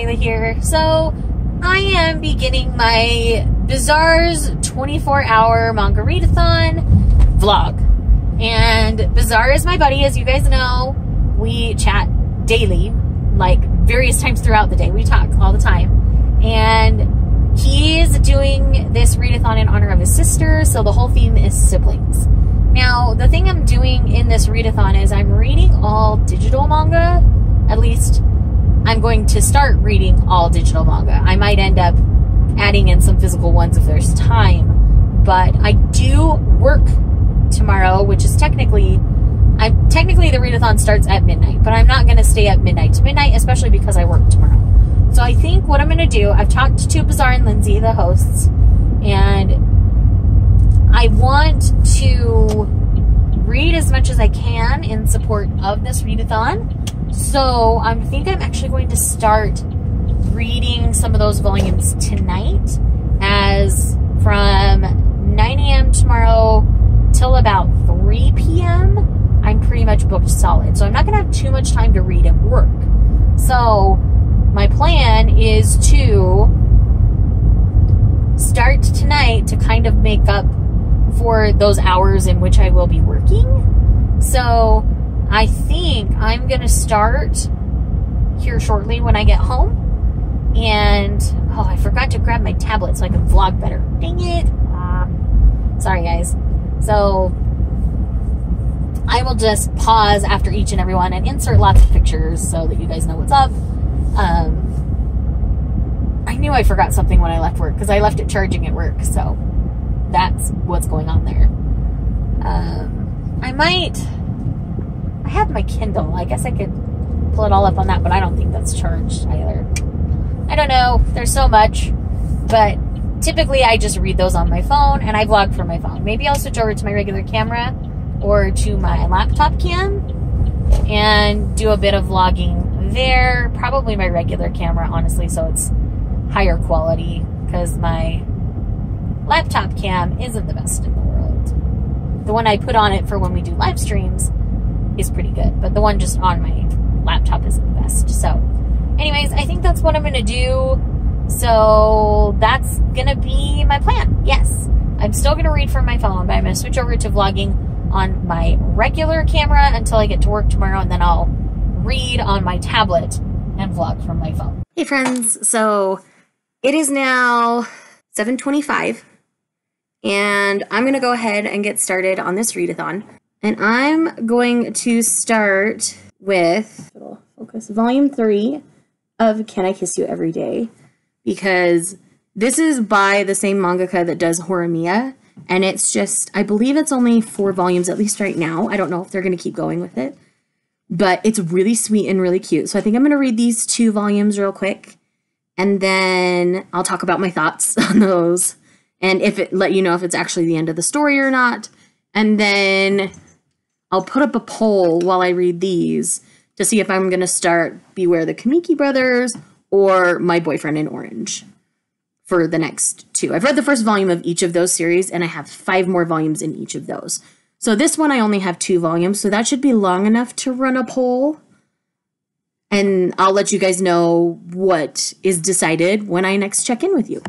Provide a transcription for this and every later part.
Shayla here. So I am beginning my Bazaar's 24-hour manga readathon vlog. And Bazaar is my buddy, as you guys know. We chat daily, like various times throughout the day. We talk all the time. And he's doing this readathon in honor of his sister, so the whole theme is siblings. Now, the thing I'm doing in this readathon is I'm reading all digital manga. At least I'm going to start reading all digital manga. I might end up adding in some physical ones if there's time. But I do work tomorrow, which is technically the readathon starts at midnight, but I'm not going to stay at midnight to midnight, especially because I work tomorrow. So I think what I'm going to do, I've talked to Bazaar and Lindsay, the hosts, and I want to read as much as I can in support of this readathon. So I think I'm actually going to start reading some of those volumes tonight, as from 9 a.m. tomorrow till about 3 p.m. I'm pretty much booked solid. So I'm not going to have too much time to read at work. So my plan is to start tonight to kind of make up for those hours in which I will be working. So I think I'm going to start here shortly when I get home. And, oh, I forgot to grab my tablet so I can vlog better. Dang it. Sorry, guys. So I will just pause after each and every one and insert lots of pictures so that you guys know what's up. I knew I forgot something when I left work because I left it charging at work. So that's what's going on there. I have my Kindle. I guess I could pull it all up on that, but I don't think that's charged either. I don't know. There's so much. But typically I just read those on my phone and I vlog from my phone. Maybe I'll switch over to my regular camera or to my laptop cam and do a bit of vlogging there. Probably my regular camera, honestly, so it's higher quality because my laptop cam isn't the best in the world. The one I put on it for when we do live streams is pretty good, but the one just on my laptop isn't the best. So anyways, I think that's what I'm going to do. So that's going to be my plan. Yes, I'm still going to read from my phone, but I'm going to switch over to vlogging on my regular camera until I get to work tomorrow, and then I'll read on my tablet and vlog from my phone. Hey friends, so it is now 7:25, and I'm going to go ahead and get started on this readathon. And I'm going to start with volume 3 of Can I Kiss You Every Day, because this is by the same mangaka that does Horimiya, and it's just, I believe it's only 4 volumes, at least right now. I don't know if they're going to keep going with it, but it's really sweet and really cute. So I think I'm going to read these 2 volumes real quick, and then I'll talk about my thoughts on those, and let you know if it's actually the end of the story or not. And then I'll put up a poll while I read these to see if I'm going to start Beware the Kamiki Brothers or My Boyfriend in Orange for the next 2. I've read the first volume of each of those series, and I have 5 more volumes in each of those. So this one I only have 2 volumes, so that should be long enough to run a poll. And I'll let you guys know what is decided when I next check in with you.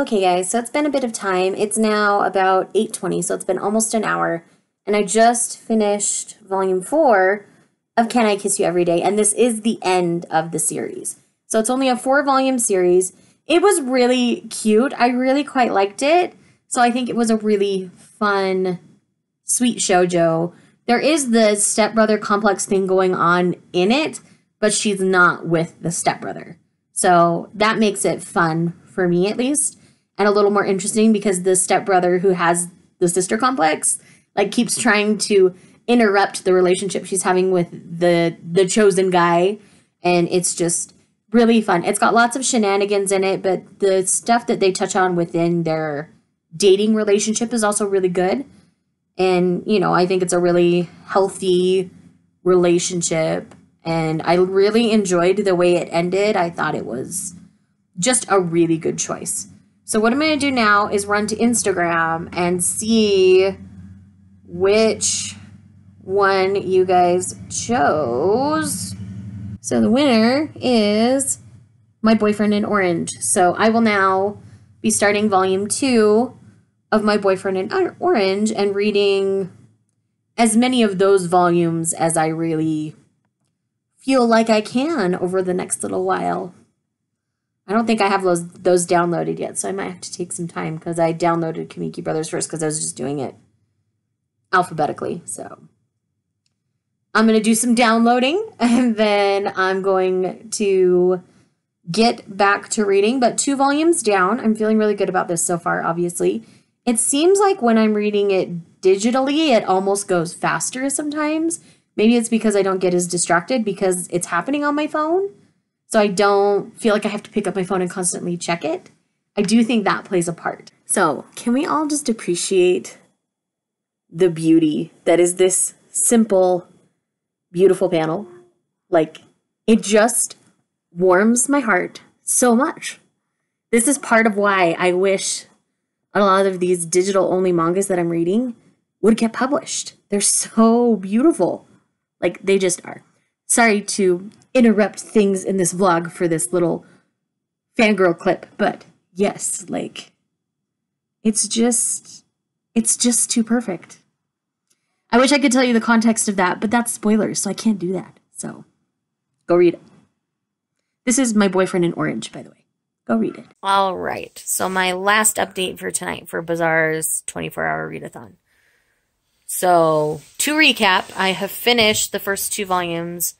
Okay guys, so it's been a bit of time. It's now about 8:20, so it's been almost an hour. And I just finished volume 4 of Can I Kiss You Every Day, and this is the end of the series. So it's only a 4-volume series. It was really cute. I really quite liked it. So I think it was a really fun, sweet shoujo. There is the stepbrother complex thing going on in it, but she's not with the stepbrother. So that makes it fun, for me at least. And a little more interesting because the stepbrother who has the sister complex like keeps trying to interrupt the relationship she's having with the chosen guy, and it's just Really fun. It's got lots of shenanigans in it, but the stuff that they touch on within their dating relationship is also really good. And, you know, I think it's a really healthy relationship. And I really enjoyed the way it ended. I thought it was just a really good choice. So what I'm going to do now is run to Instagram and see which one you guys chose. So the winner is My Boyfriend in Orange. So I will now be starting volume 2 of My Boyfriend in Orange and reading as many of those volumes as I really feel like I can over the next little while. I don't think I have those downloaded yet, so I might have to take some time because I downloaded Kamiki Brothers first because I was just doing it alphabetically. So I'm going to do some downloading and then I'm going to get back to reading, but 2 volumes down. I'm feeling really good about this so far, obviously. It seems like when I'm reading it digitally, it almost goes faster sometimes. Maybe it's because I don't get as distracted because it's happening on my phone. So I don't feel like I have to pick up my phone and constantly check it. I do think that plays a part. So can we all just appreciate the beauty that is this simple, beautiful panel? Like, it just warms my heart so much. This is part of why I wish a lot of these digital-only mangas that I'm reading would get published. They're so beautiful. Like, they just are. Sorry to interrupt things in this vlog for this little fangirl clip, but yes, like, it's just too perfect. I wish I could tell you the context of that, but that's spoilers, so I can't do that. So, go read it. This is My Boyfriend in Orange, by the way. Go read it. All right. So my last update for tonight for Bazaar's 24-hour readathon. So, to recap, I have finished the first 2 volumes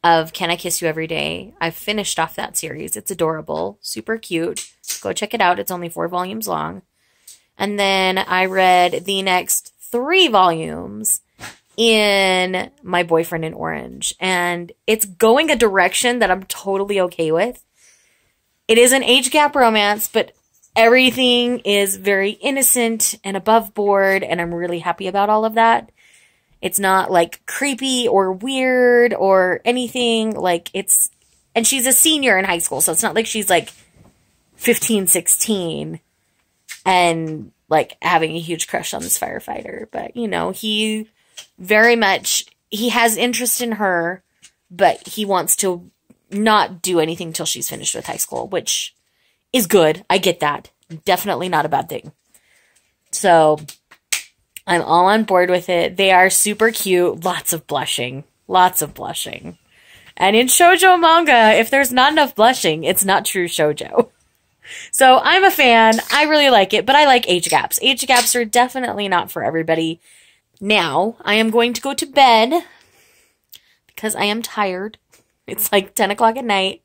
of Can I Kiss You Every Day. I've finished off that series. It's adorable. Super cute. Go check it out. It's only 4 volumes long. And then I read the next 3 volumes in My Boyfriend in Orange. And it's going a direction that I'm totally okay with. It is an age gap romance, but everything is very innocent and above board, and I'm really happy about all of that. It's not, like, creepy or weird or anything. Like, it's... And she's a senior in high school, so it's not like she's, like, 15, 16 and, like, having a huge crush on this firefighter. But, you know, he very much... He has interest in her, but he wants to not do anything till she's finished with high school, which is good. I get that. Definitely not a bad thing. So, I'm all on board with it. They are super cute. Lots of blushing. Lots of blushing. And in shoujo manga, if there's not enough blushing, it's not true shoujo. So, I'm a fan. I really like it, but I like age gaps. Age gaps are definitely not for everybody. Now, I am going to go to bed because I am tired. It's like 10 o'clock at night.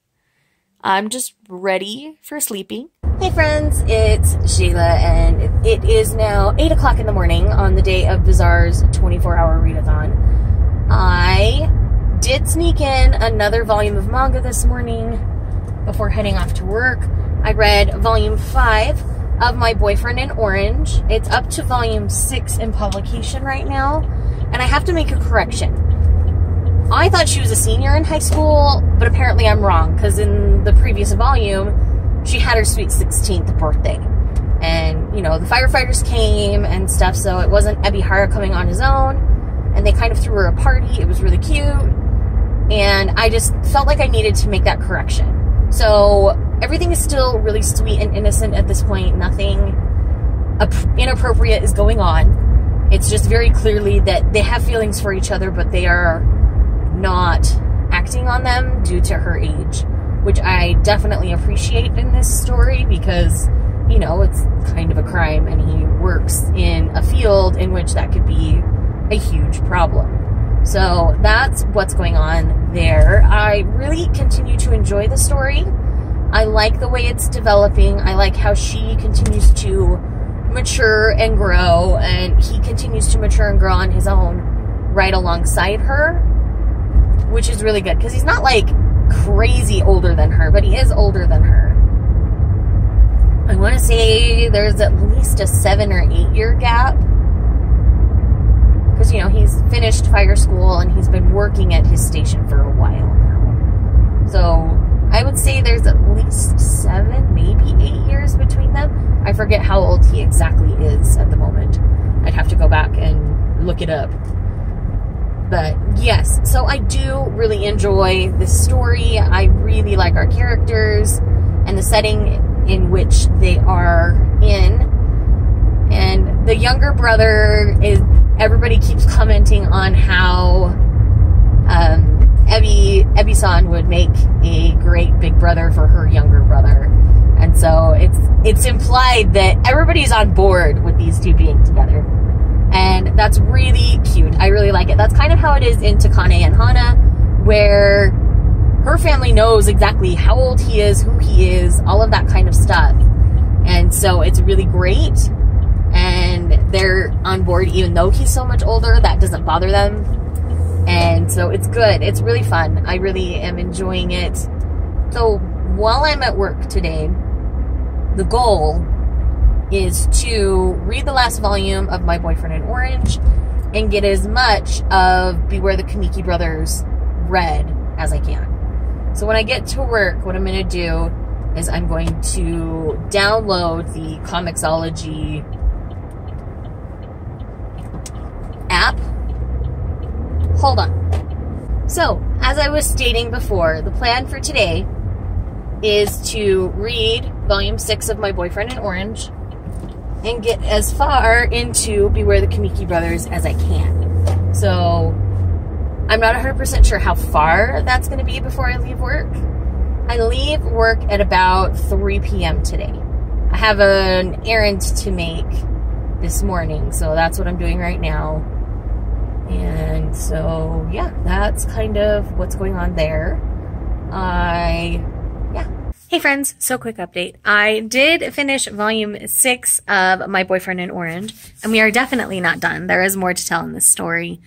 I'm just ready for sleeping. Hey friends, it's Sheila, and it is now 8 o'clock in the morning on the day of Bazaar's 24-hour readathon. I did sneak in another volume of manga this morning before heading off to work. I read volume 5 of My Boyfriend in Orange. It's up to volume 6 in publication right now, and I have to make a correction. I thought she was a senior in high school, but apparently I'm wrong, because in the previous volume, she had her sweet 16th birthday. And, you know, the firefighters came and stuff, so it wasn't Ebihara coming on his own, and they kind of threw her a party. It was really cute, and I just felt like I needed to make that correction. So everything is still really sweet and innocent at this point. Nothing inappropriate is going on. It's just very clearly that they have feelings for each other, but they are not acting on them due to her age, which I definitely appreciate in this story because, you know, it's kind of a crime and he works in a field in which that could be a huge problem. So that's what's going on there. I really continue to enjoy the story. I like the way it's developing. I like how she continues to mature and grow, and he continues to mature and grow on his own right alongside her, which is really good because he's not like crazy older than her, but he is older than her. I want to say there's at least a 7 or 8 year gap. Because, you know, he's finished fire school and he's been working at his station for a while now. So I would say there's at least 7, maybe 8 years between them. I forget how old he exactly is at the moment. I'd have to go back and look it up. But yes, so I do really enjoy this story. I really like our characters and the setting in which they are in. And the younger brother is, everybody keeps commenting on how Ebi-san would make a great big brother for her younger brother. And so it's implied that everybody's on board with these two being together. And that's really cute. I really like it. That's kind of how it is in Takane and Hana, where her family knows exactly how old he is, who he is, all of that kind of stuff. And so it's really great. And they're on board even though he's so much older. That doesn't bother them. And so it's good. It's really fun. I really am enjoying it. So while I'm at work today, the goal is to read the last volume of My Boyfriend in Orange and get as much of Beware the Kamiki Brothers read as I can. So when I get to work, what I'm going to do is I'm going to download the Comixology app. Hold on. So, as I was stating before, the plan for today is to read volume 6 of My Boyfriend in Orange and get as far into Beware the Kamiki Brothers as I can. So, I'm not 100% sure how far that's going to be before I leave work. I leave work at about 3 p.m. today. I have an errand to make this morning, so that's what I'm doing right now. And so, yeah, that's kind of what's going on there. Hey friends, so quick update. I did finish volume 6 of My Boyfriend in Orange, and we are definitely not done. There is more to tell in this story.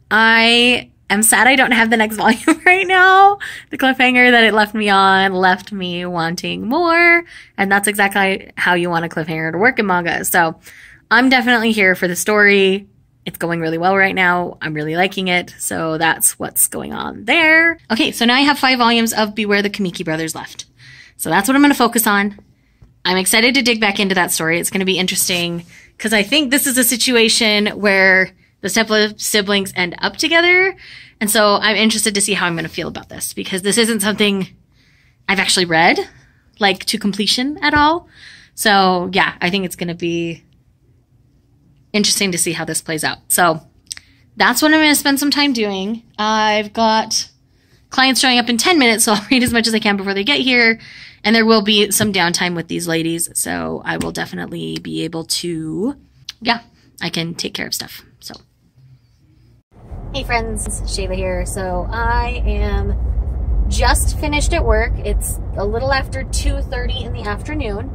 I am sad I don't have the next volume right now. The cliffhanger that it left me on left me wanting more, and that's exactly how you want a cliffhanger to work in manga. So I'm definitely here for the story. It's going really well right now. I'm really liking it. So that's what's going on there. Okay, so now I have 5 volumes of Beware the Kamiki Brothers left. So that's what I'm going to focus on. I'm excited to dig back into that story. It's going to be interesting because I think this is a situation where the siblings end up together. And so I'm interested to see how I'm going to feel about this because this isn't something I've actually read like to completion at all. So yeah, I think it's going to be interesting to see how this plays out. So that's what I'm going to spend some time doing. I've got clients showing up in 10 minutes, so I'll read as much as I can before they get here. And there will be some downtime with these ladies, so I will definitely be able to, yeah, I can take care of stuff. So, hey friends, Shayla here. So I am just finished at work. It's a little after 2:30 in the afternoon,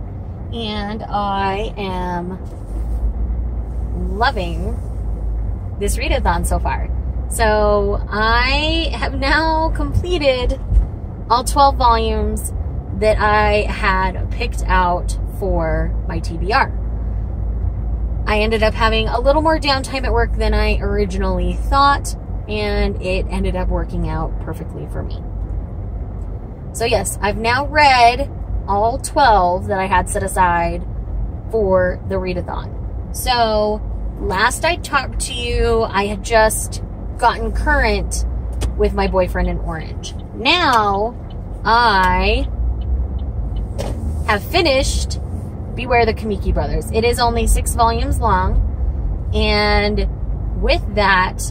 and I am loving this readathon so far. So I have now completed all 12 volumes that I had picked out for my TBR. I ended up having a little more downtime at work than I originally thought, and it ended up working out perfectly for me. So yes, I've now read all 12 that I had set aside for the readathon. So last I talked to you, I had just gotten current with My Boyfriend in Orange. Now I have finished Beware the Kamiki Brothers. It is only 6 volumes long, and with that,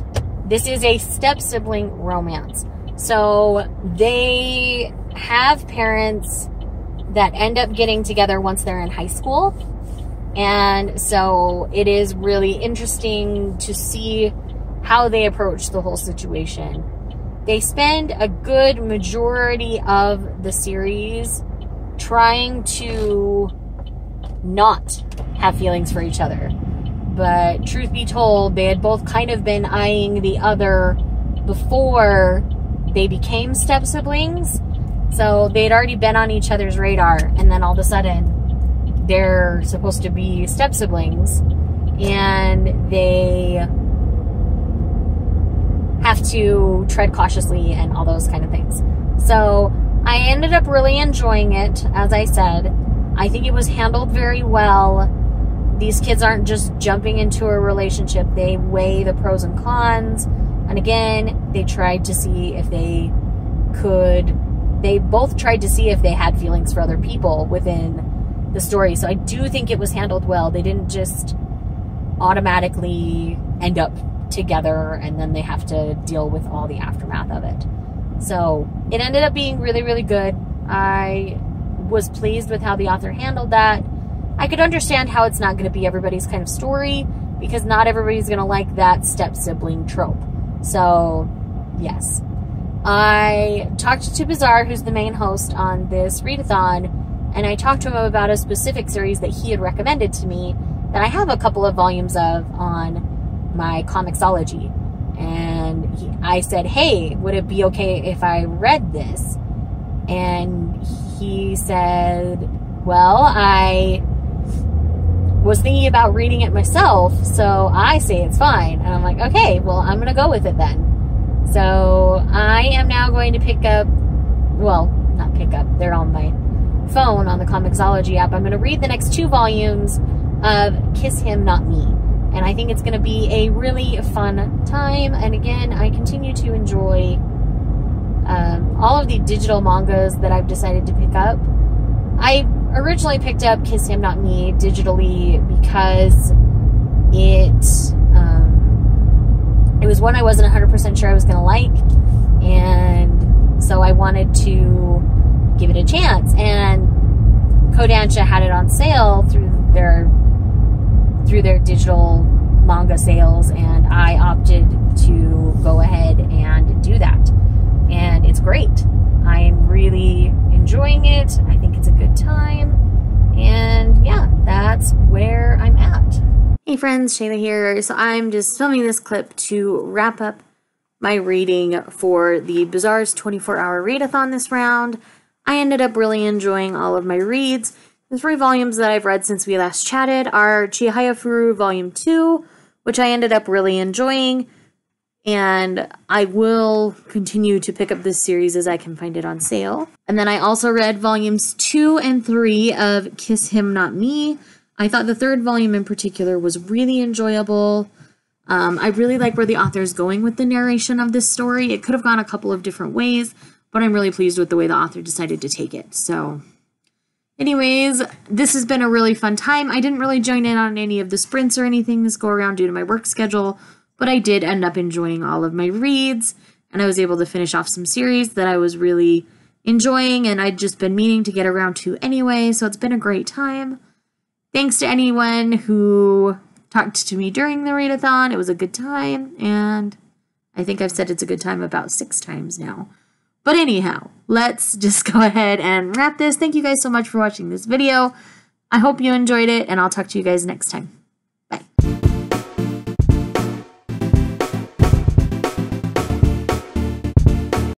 this is a step-sibling romance. So they have parents that end up getting together once they're in high school, and so it is really interesting to see how they approach the whole situation. They spend a good majority of the series trying to not have feelings for each other. But truth be told, they had both kind of been eyeing the other before they became step siblings. So they'd already been on each other's radar, and then all of a sudden they're supposed to be step siblings, and they have to tread cautiously and all those kind of things. So I ended up really enjoying it. As I said, I think it was handled very well. These kids aren't just jumping into a relationship. They weigh the pros and cons. And again, they tried to see if they both tried to see if they had feelings for other people within the story. So I do think it was handled well. They didn't just automatically end up together and then they have to deal with all the aftermath of it. So it ended up being really, really good. I was pleased with how the author handled that. I could understand how it's not going to be everybody's kind of story, because not everybody's going to like that step sibling trope. So yes, I talked to Bizarre, who's the main host on this readathon, and I talked to him about a specific series that he had recommended to me that I have a couple of volumes of on my Comixology. And I said, hey, would it be okay if I read this? And he said, well, I was thinking about reading it myself, so I say it's fine. And I'm like, okay, well, I'm going to go with it then. So I am now going to pick up, well, not pick up, they're on my phone on the Comixology app. I'm going to read the next 2 volumes of Kiss Him, Not Me. And I think it's going to be a really fun time. And again, I continue to enjoy all of the digital mangas that I've decided to pick up. I originally picked up Kiss Him, Not Me digitally because it was one I wasn't 100% sure I was going to like. And so I wanted to give it a chance. And Kodansha had it on sale through their digital manga sales, and I opted to go ahead and do that. And it's great. I'm really enjoying it. I think it's a good time. And yeah, that's where I'm at. Hey friends, Shayla here. So I'm just filming this clip to wrap up my reading for the Bizarre's 24-hour readathon this round. I ended up really enjoying all of my reads. The 3 volumes that I've read since we last chatted are Chihaya Furu Volume 2, which I ended up really enjoying, and I will continue to pick up this series as I can find it on sale. And then I also read Volumes 2 and 3 of Kiss Him, Not Me. I thought the 3rd volume in particular was really enjoyable. I really like where the author is going with the narration of this story. It could have gone a couple of different ways, but I'm really pleased with the way the author decided to take it. So anyways, this has been a really fun time. I didn't really join in on any of the sprints or anything this go around due to my work schedule, but I did end up enjoying all of my reads, and I was able to finish off some series that I was really enjoying and I'd just been meaning to get around to anyway, so it's been a great time. Thanks to anyone who talked to me during the readathon. It was a good time, and I think I've said it's a good time about 6 times now. But anyhow, let's just go ahead and wrap this. Thank you guys so much for watching this video. I hope you enjoyed it, and I'll talk to you guys next time. Bye.